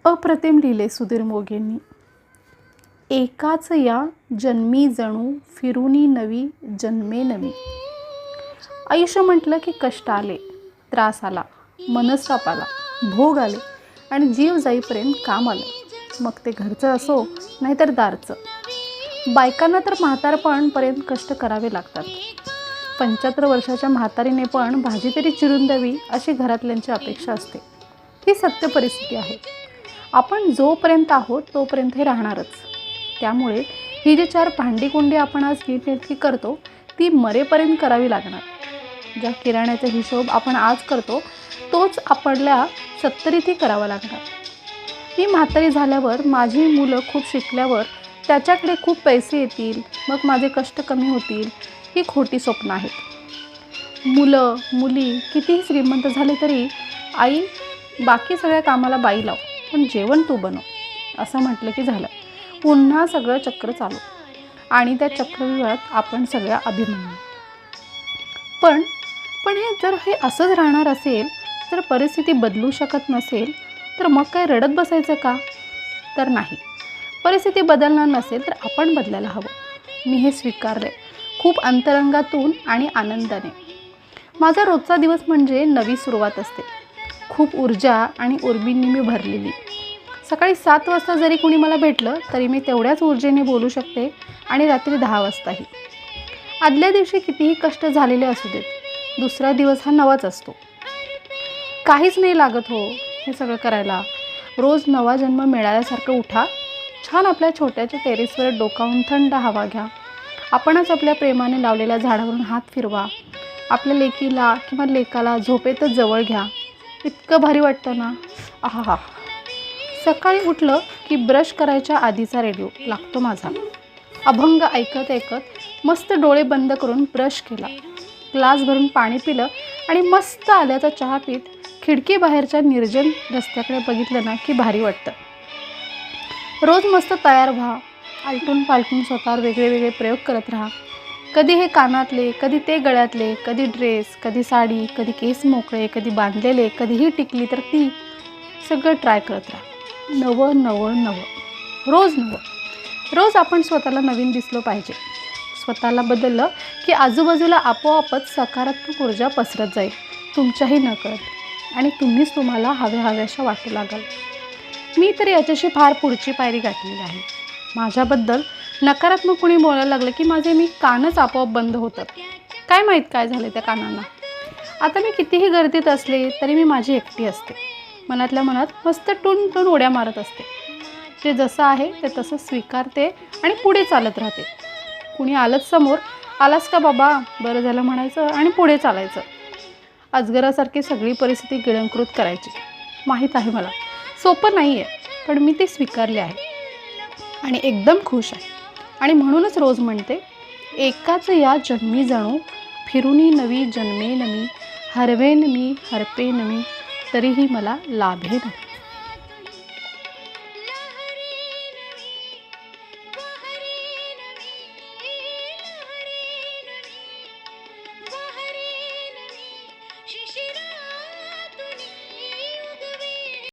अप्रतिम लिहिले सुधीर मोघेंनी. एकाच या जन्मी जणू फिरूनी नवी जन्मे नवी. आयुष्य म्हटलं की कष्ट आले, त्रास आला, मनस्ताप आला, भोग आले आणि जीव जाईपर्यंत काम आलं. मग ते घरचं असो नाहीतर दारचं. बायकांना तर म्हातारपणापर्यंत कष्ट करावे लागतात. 75 वर्षाच्या म्हातारीने पण भाजी तरी चिरून द्यावी अशी घरातल्यांची अपेक्षा असते. ही सत्य परिस्थिती आहे. आपण जोपर्यंत आहोत तोपर्यंत हे राहणारच. त्यामुळे ही जी 4 भांडीकुंडी आपण आज नीटनेटकी करतो ती मरेपर्यंत करावी लागणार. ज्या किराण्याचा हिशोब आपण आज करतो तोच आपल्याला 70th करावा लागणार. मी म्हातारी झाल्यावर, माझी मुलं खूप शिकल्यावर त्याच्याकडे खूप पैसे येतील, मग माझे कष्ट कमी होतील, ही खोटी स्वप्न आहेत. मुलं मुली कितीही श्रीमंत झाले तरी आई बाकी सगळ्या कामाला बाई लाव, पण जेवण तू बनव असं म्हटलं की झालं. पुन्हा सगळं चक्र चालू आणि त्या चक्रव्यूहात आपण सगळ्या अभिमन्यू. पण हे असंच राहणार असेल, जर परिस्थिती बदलू शकत नसेल तर मग काय रडत बसायचं का? तर नाही. परिस्थिती बदलणार नसेल तर आपण बदलायला हवं. मी हे स्वीकारले खूप अंतरंगातून आणि आनंदाने. माझा रोजचा दिवस म्हणजे नवी सुरुवात असते. खूप ऊर्जा आणि उर्बींनी मी भरलेली. सकाळी 7 वाजता जरी कोणी मला भेटलं तरी मी तेवढ्याच ऊर्जेने बोलू शकते आणि रात्री 10 वाजताही. आदल्या दिवशी कितीही कष्ट झालेले असू देत, दुसरा दिवस हा नवाच असतो. काहीच नाही लागत हो हे सगळं करायला. रोज नवा जन्म मिळाल्यासारखं उठा. छान आपल्या छोट्याच्या टेरेसवर डोकावून थंड हवा घ्या. आपणच आपल्या प्रेमाने लावलेल्या झाडावरून हात फिरवा. आपल्या लेकीला किंवा लेकाला झोपेतच जवळ घ्या. इतकं भारी वाटतं ना. आहा. सकाळी उठलं की ब्रश करायच्या आधीचा रेडिओ लागतो माझा. अभंग ऐकत ऐकत मस्त डोळे बंद करून ब्रश केला, ग्लास भरून पाणी पिलं आणि मस्त आल्याचा चहा पीत खिडकी बाहेरच्या निर्जन रस्त्याकडे बघितलं ना की भारी वाटतं. रोज मस्त तयार व्हा. आलटून पालटून स्वतःवर वेगळे वेगळे प्रयोग करत राहा. कधी हे कानातले, कधी ते गळ्यातले, कधी ड्रेस, कधी साडी, कधी केस मोकळे, कधी बांधलेले, कधीही टिकली तर ती. सगळं ट्राय करत राहा. नवं नवं नवं, रोज नवं. रोज आपण स्वतःला नवीन दिसलो पाहिजे. स्वतःला बदललं की आजूबाजूला आपोआपच सकारात्मक ऊर्जा पसरत जाईल, तुमच्याही नकळत, आणि तुम्हीच तुम्हाला हव्याशा वाटू लागाल. मी तर याच्याशी फार पुढची पायरी गाठलेली आहे. माझ्याबद्दल नकारात्मक कोणी बोलायला लागलं की माझे कानच आपोआप बंद होतात. काय माहीत काय झालं त्या कानांना. आता मी कितीही गर्दीत असले तरी मी माझी एकटी असते. मनातल्या मनात मस्त टून टून उड्या मारत असते. जे जसं आहे ते तसं स्वीकारते आणि पुढे चालत राहते. कुणी आलंच समोर, आलास का बाबा, बरं झालं म्हणायचं आणि पुढे चालायचं. अजगरासारखी सगळी परिस्थिती गिळंकृत करायची. माहीत आहे मला सोपं नाही आहे, पण मी ते स्वीकारले आहे आणि एकदम खुश आहे. आणि म्हणूनच रोज म्हणते, एकाच या जन्मी जणू फिरूनी नवी जन्मे नमी. हरवेन मी हरपेन मी, तरीही मला लाभेन.